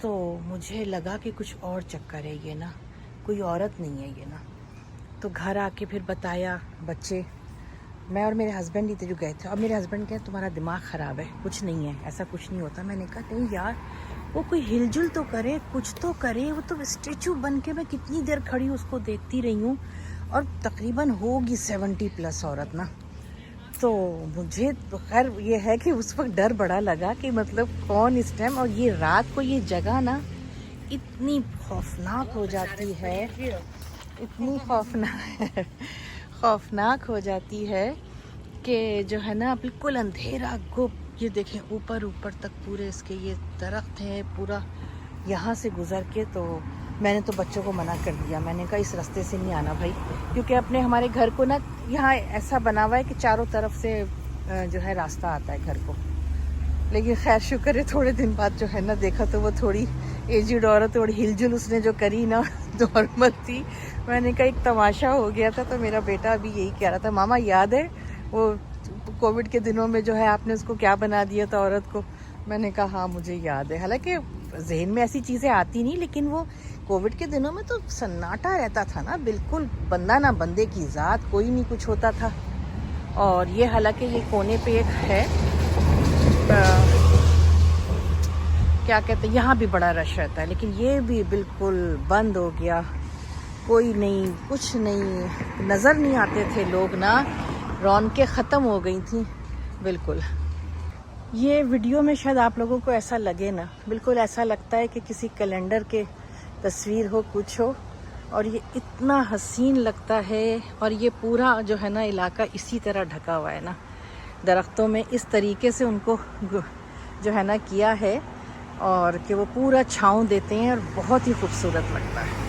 تو مجھے لگا کہ کچھ اور چکر ہے یہ نا، کوئی عورت نہیں ہے یہ نا. تو گھر آ کے پھر بتایا بچے، میں اور میرے ہسبینڈ ہی تھے جو گئے تھے، اور میرے ہسبینڈ کہے تمہارا دماغ خراب ہے، کچھ نہیں ہے، ایسا کچھ نہیں ہوتا. میں نے کہا نہیں یار، وہ کوئی ہل جل تو کرے، کچھ تو کرے. وہ تو اسٹیچو بن کے میں کتنی دیر کھڑی اس کو دیکھتی رہی ہوں، اور تقریباً ہوگی 70+ عورت نا. تو مجھے تو خیر یہ ہے کہ اس وقت ڈر بڑا لگا کہ مطلب کون اس ٹائم، اور یہ رات کو یہ جگہ نا اتنی خوفناک ہو جاتی ہے، اتنی خوفناک ہو جاتی ہے کہ جو ہے نا بالکل اندھیرا گپ. یہ دیکھیں اوپر تک پورے اس کے یہ درخت ہیں پورا. یہاں سے گزر کے تو میں نے تو بچوں کو منع کر دیا، میں نے کہا اس راستے سے نہیں آنا بھائی، کیونکہ اپنے ہمارے گھر کو نا یہاں ایسا بنا ہوا ہے کہ چاروں طرف سے جو ہے راستہ آتا ہے گھر کو. لیکن خیر شکر ہے تھوڑے دن بعد جو ہے نا دیکھا تو وہ تھوڑی ایجڈ عورت، تھوڑی ہل جل اس نے جو کری نا نارمل تھی. میں نے کہا ایک تماشا ہو گیا تھا. تو میرا بیٹا ابھی یہی کہہ رہا تھا، ماما یاد ہے وہ کووڈ کے دنوں میں جو ہے آپ نے اس کو کیا بنا دیا تھا عورت کو. میں نے کہا ہاں مجھے یاد ہے، حالانکہ ذہن میں ایسی چیزیں آتی نہیں، لیکن وہ کووڈ کے دنوں میں تو سناٹا رہتا تھا نا، بالکل بندہ نہ بندے کی ذات، کوئی نہیں کچھ ہوتا تھا. اور یہ حالانکہ یہ کونے پہ ایک ہے کیا کہتے ہیں، یہاں بھی بڑا رش رہتا ہے، لیکن یہ بھی بالکل بند ہو گیا. کوئی نہیں، کچھ نہیں، نظر نہیں آتے تھے لوگ نا، رونقیں ختم ہو گئی تھیں بالکل. یہ ویڈیو میں شاید آپ لوگوں کو ایسا لگے نا، بالکل ایسا لگتا ہے کہ کسی کیلنڈر کے تصویر ہو، کچھ ہو. اور یہ اتنا حسین لگتا ہے، اور یہ پورا جو ہے نا علاقہ اسی طرح ڈھکا ہوا ہے نا درختوں میں، اس طریقے سے ان کو جو ہے نا کیا ہے، اور کہ وہ پورا چھاؤں دیتے ہیں اور بہت ہی خوبصورت لگتا ہے.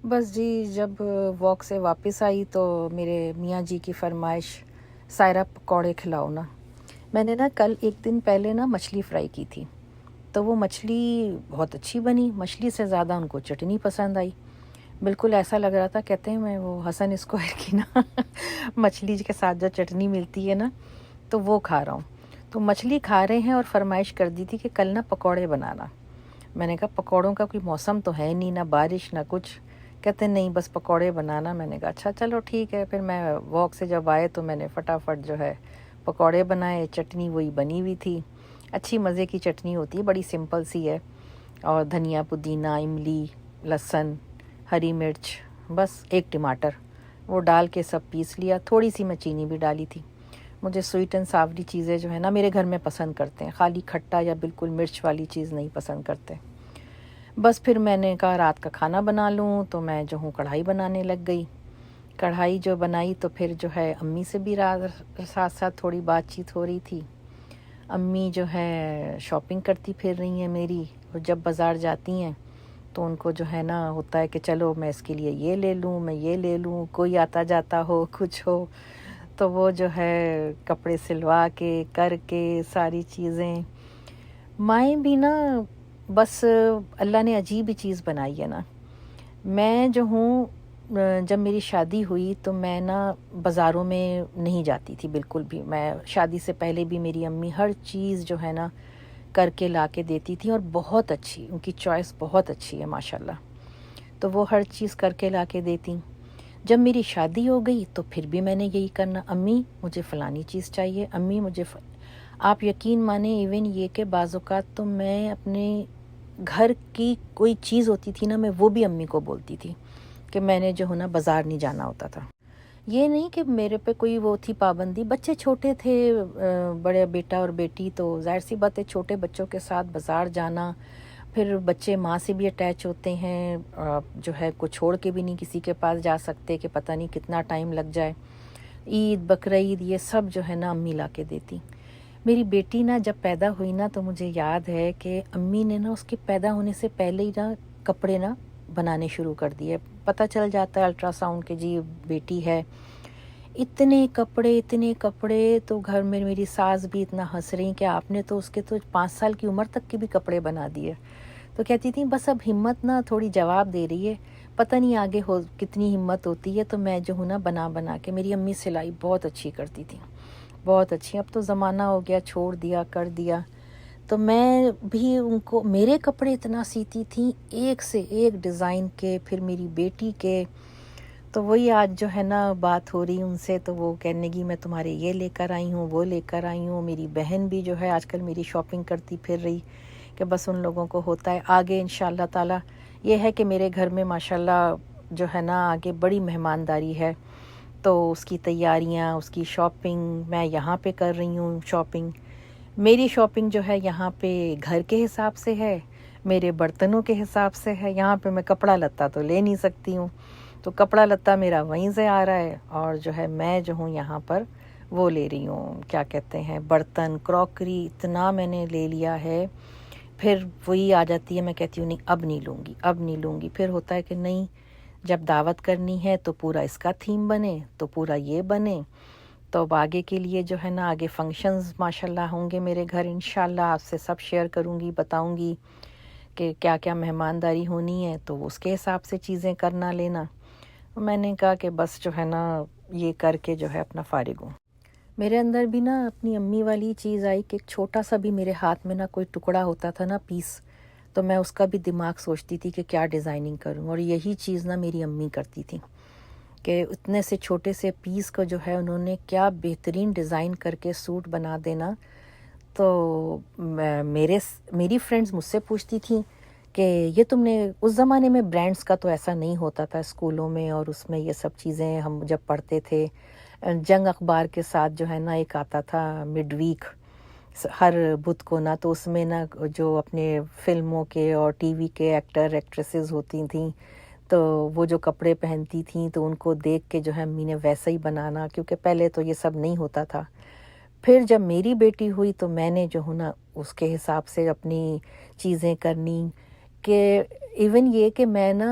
بس جی جب واک سے واپس آئی تو میرے میاں جی کی فرمائش، سائرہ پکوڑے کھلاؤ نا. میں نے نا کل ایک دن پہلے نا مچھلی فرائی کی تھی، تو وہ مچھلی بہت اچھی بنی. مچھلی سے زیادہ ان کو چٹنی پسند آئی. بالکل ایسا لگ رہا تھا، کہتے ہیں میں وہ حسن اسکوائر کی نا مچھلی کے ساتھ جو چٹنی ملتی ہے نا، تو وہ کھا رہا ہوں. تو مچھلی کھا رہے ہیں اور فرمائش کر دی تھی کہ کل نا پکوڑے بنانا. میں نے کہا پکوڑوں کا کوئی موسم تو ہے نہیں، نہ بارش نہ کچھ. کہتے نہیں بس پکوڑے بنانا. میں نے کہا اچھا چلو ٹھیک ہے. پھر میں واک سے جب آئے تو میں نے فٹافٹ جو ہے پکوڑے بنائے. چٹنی وہی بنی ہوئی تھی، اچھی مزے کی چٹنی ہوتی ہے، بڑی سمپل سی ہے. اور دھنیا، پودینہ، املی، لہسن، ہری مرچ، بس ایک ٹماٹر، وہ ڈال کے سب پیس لیا. تھوڑی سی میں چینی بھی ڈالی تھی. مجھے سویٹ اینڈ ساوری چیزیں جو ہے نا میرے گھر میں پسند کرتے ہیں، خالی کھٹا یا بالکل مرچ والی چیز نہیں پسند کرتے. بس پھر میں نے کہا رات کا کھانا بنا لوں، تو میں جو ہوں کڑھائی بنانے لگ گئی. کڑھائی جو بنائی تو پھر جو ہے امی سے بھی ساتھ ساتھ تھوڑی بات چیت ہو رہی تھی. امی جو ہے شاپنگ کرتی پھر رہی ہیں میری، اور جب بازار جاتی ہیں تو ان کو جو ہے نا ہوتا ہے کہ چلو میں اس کے لیے یہ لے لوں، میں یہ لے لوں، کوئی آتا جاتا ہو کچھ ہو تو وہ جو ہے کپڑے سلوا کے کر کے ساری چیزیں. مائیں بھی نا بس اللہ نے عجیب ہی چیز بنائی ہے نا. میں جو ہوں جب میری شادی ہوئی تو میں نا بازاروں میں نہیں جاتی تھی بالکل بھی. میں شادی سے پہلے بھی میری امی ہر چیز جو ہے نا کر کے لا کے دیتی تھی، اور بہت اچھی، ان کی چوائس بہت اچھی ہے ماشاءاللہ. تو وہ ہر چیز کر کے لا کے دیتی. جب میری شادی ہو گئی تو پھر بھی میں نے یہی کرنا، امی مجھے فلانی چیز چاہیے، امی مجھے آپ یقین مانیں ایون یہ کہ بعض اوقات تو میں اپنے گھر کی کوئی چیز ہوتی تھی نا، میں وہ بھی امی کو بولتی تھی کہ میں نے جو ہے نا بازار نہیں جانا ہوتا تھا. یہ نہیں کہ میرے پہ کوئی وہ تھی پابندی، بچے چھوٹے تھے، بڑے بیٹا اور بیٹی، تو ظاہر سی بات ہے چھوٹے بچوں کے ساتھ بازار جانا. پھر بچے ماں سے بھی اٹیچ ہوتے ہیں، جو ہے کو چھوڑ کے بھی نہیں کسی کے پاس جا سکتے کہ پتہ نہیں کتنا ٹائم لگ جائے. عید بقرعید یہ سب جو ہے نا امی لا کے دیتی. میری بیٹی نا جب پیدا ہوئی نا تو مجھے یاد ہے کہ امی نے نا اس کے پیدا ہونے سے پہلے ہی نا کپڑے نا بنانے شروع کر دیے. پتہ چل جاتا ہے الٹرا ساؤنڈ کے جی بیٹی ہے. اتنے کپڑے تو گھر میں میری ساس بھی اتنا ہنس رہی کہ آپ نے تو اس کے تو 5 سال کی عمر تک کے بھی کپڑے بنا دیے. تو کہتی تھی بس اب ہمت نا تھوڑی جواب دے رہی ہے، پتہ نہیں آگے ہو کتنی ہمت ہوتی ہے. تو میں جو ہوں نا بنا کے، میری امی سلائی بہت اچھی کرتی تھی، بہت اچھی. اب تو زمانہ ہو گیا، چھوڑ دیا، کر دیا. تو میں بھی ان کو میرے کپڑے اتنا سیتی تھیں، ایک سے ایک ڈیزائن کے، پھر میری بیٹی کے. تو وہی آج جو ہے نا بات ہو رہی ان سے، تو وہ کہنے کی میں تمہارے یہ لے کر آئی ہوں، وہ لے کر آئی ہوں. میری بہن بھی جو ہے آج کل میری شاپنگ کرتی پھر رہی کہ بس ان لوگوں کو ہوتا ہے. آگے انشاءاللہ تعالی یہ ہے کہ میرے گھر میں ماشاءاللہ جو ہے نا آگے بڑی مہمانداری ہے، تو اس کی تیاریاں، اس کی شاپنگ میں یہاں پہ کر رہی ہوں. میری شاپنگ جو ہے یہاں پہ گھر کے حساب سے ہے، میرے برتنوں کے حساب سے ہے. یہاں پہ میں کپڑا لتا تو لے نہیں سکتی ہوں، تو کپڑا لتا میرا وہیں سے آ رہا ہے، اور جو ہے میں جو ہوں یہاں پر وہ لے رہی ہوں، کیا کہتے ہیں، برتن، کراکری اتنا میں نے لے لیا ہے. پھر وہی آ جاتی ہے، میں کہتی ہوں نہیں اب نہیں لوں گی. پھر ہوتا ہے کہ نہیں، جب دعوت کرنی ہے تو پورا اس کا تھیم بنے، تو پورا یہ بنے. تو اب آگے کے لیے جو ہے نا آگے فنکشنز ماشاءاللہ ہوں گے میرے گھر انشاءاللہ. آپ سے سب شیئر کروں گی، بتاؤں گی کہ کیا کیا مہمانداری ہونی ہے، تو اس کے حساب سے چیزیں کرنا لینا. میں نے کہا کہ بس جو ہے نا یہ کر کے جو ہے اپنا فارغ ہوں. میرے اندر بھی نا اپنی امی والی چیز آئی کہ ایک چھوٹا سا بھی میرے ہاتھ میں نا کوئی ٹکڑا ہوتا تھا نا پیس، تو میں اس کا بھی دماغ سوچتی تھی کہ کیا ڈیزائننگ کروں. اور یہی چیز نا میری امی کرتی تھی کہ اتنے سے چھوٹے سے پیس کو جو ہے انہوں نے کیا بہترین ڈیزائن کر کے سوٹ بنا دینا. تو میری فرینڈز مجھ سے پوچھتی تھیں کہ یہ تم نے، اس زمانے میں برانڈز کا تو ایسا نہیں ہوتا تھا اسکولوں میں، اور اس میں یہ سب چیزیں ہم جب پڑھتے تھے جنگ اخبار کے ساتھ جو ہے نا ایک آتا تھا مڈ ویک ہر بدھ کو نا، تو اس میں نا جو اپنے فلموں کے اور ٹی وی کے ایکٹر ایکٹریسز ہوتی تھیں تو وہ جو کپڑے پہنتی تھیں تو ان کو دیکھ کے جو ہے امی نے ویسا ہی بنانا، کیونکہ پہلے تو یہ سب نہیں ہوتا تھا. پھر جب میری بیٹی ہوئی تو میں نے جو ہوں نا اس کے حساب سے اپنی چیزیں کرنی، کہ ایون یہ کہ میں نا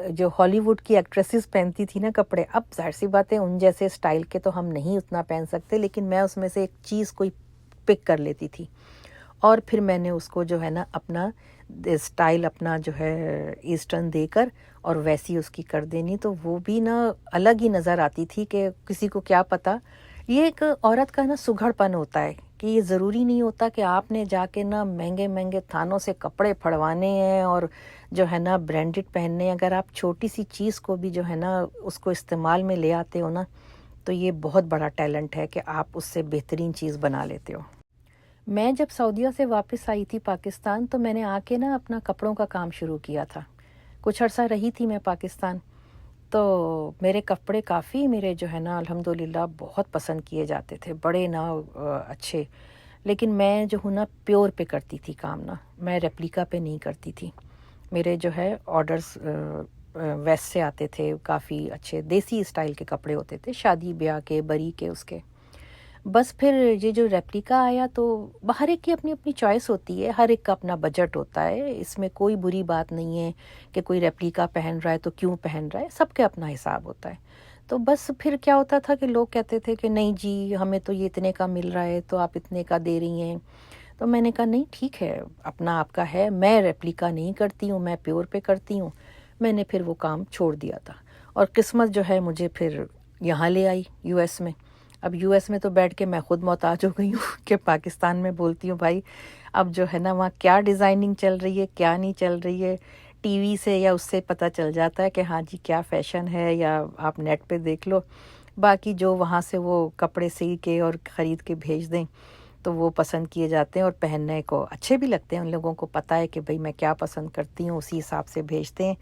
جو ہالی ووڈ کی ایکٹریسز پہنتی تھی نا کپڑے، اب ظاہر سی بات ہے ان جیسے سٹائل کے تو ہم نہیں اتنا پہن سکتے، لیکن میں اس میں سے ایک چیز کوئی پک کر لیتی تھی، اور پھر میں نے اس کو جو ہے نا اپنا سٹائل اپنا جو ہے ایسٹرن دے کر اور ویسی اس کی کر دینی. تو وہ بھی نا الگ ہی نظر آتی تھی کہ کسی کو کیا پتا. یہ ایک عورت کا نا سگھڑ پن ہوتا ہے کہ یہ ضروری نہیں ہوتا کہ آپ نے جا کے نا مہنگے مہنگے تھانوں سے کپڑے پھڑوانے ہیں اور جو ہے نا برانڈڈ پہننے ہیں. اگر آپ چھوٹی سی چیز کو بھی جو ہے نا اس کو استعمال میں لے آتے ہو نا، تو یہ بہت بڑا ٹیلنٹ ہے کہ آپ اس سے بہترین چیز بنا لیتے ہو. میں جب سعودیہ سے واپس آئی تھی پاکستان، تو میں نے آ کے نا اپنا کپڑوں کا کام شروع کیا تھا. کچھ عرصہ رہی تھی میں پاکستان، تو میرے کپڑے کافی میرے جو ہے نا الحمدللہ بہت پسند کیے جاتے تھے، بڑے نا اچھے. لیکن میں جو ہوں نا پیور پہ کرتی تھی کام، نا میں ریپلیکا پہ نہیں کرتی تھی. میرے جو ہے آرڈرز ویسٹ سے آتے تھے، کافی اچھے دیسی اسٹائل کے کپڑے ہوتے تھے، شادی بیاہ کے، بری کے، اس کے. بس پھر یہ جو ریپلیکا آیا تو ہر ایک کی اپنی اپنی چوائس ہوتی ہے، ہر ایک کا اپنا بجٹ ہوتا ہے، اس میں کوئی بری بات نہیں ہے کہ کوئی ریپلیکا پہن رہا ہے تو کیوں پہن رہا ہے، سب کے اپنا حساب ہوتا ہے. تو بس پھر کیا ہوتا تھا کہ لوگ کہتے تھے کہ نہیں جی ہمیں تو یہ اتنے کا مل رہا ہے تو آپ اتنے کا دے رہی ہیں. تو میں نے کہا نہیں ٹھیک ہے، اپنا آپ کا ہے، میں ریپلیکا نہیں کرتی ہوں، میں پیور پہ کرتی ہوں. میں نے پھر وہ کام چھوڑ دیا تھا، اور قسمت جو ہے مجھے پھر یہاں لے آئی یو ایس میں. اب یو ایس میں تو بیٹھ کے میں خود محتاج ہو گئی ہوں کہ پاکستان میں بولتی ہوں بھائی اب جو ہے نا وہاں کیا ڈیزائننگ چل رہی ہے، کیا نہیں چل رہی ہے، ٹی وی سے یا اس سے پتہ چل جاتا ہے کہ ہاں جی کیا فیشن ہے، یا آپ نیٹ پہ دیکھ لو. باقی جو وہاں سے وہ کپڑے سی کے اور خرید کے بھیج دیں تو وہ پسند کیے جاتے ہیں اور پہننے کو اچھے بھی لگتے ہیں. ان لوگوں کو پتہ ہے کہ بھئی میں کیا پسند کرتی ہوں، اسی حساب سے بھیجتے ہیں.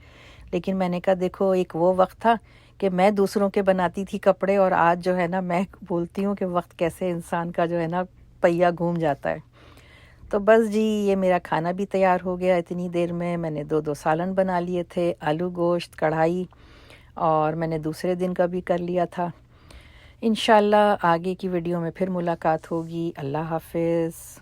لیکن میں نے کہا دیکھو ایک وہ وقت تھا کہ میں دوسروں کے بناتی تھی کپڑے، اور آج جو ہے نا میں بولتی ہوں کہ وقت کیسے انسان کا جو ہے نا پہیہ گھوم جاتا ہے. تو بس جی یہ میرا کھانا بھی تیار ہو گیا اتنی دیر میں. میں نے 2 سالن بنا لیے تھے، آلو گوشت کڑھائی، اور میں نے دوسرے دن کا بھی کر لیا تھا. انشاءاللہ آگے کی ویڈیو میں پھر ملاقات ہوگی. اللہ حافظ.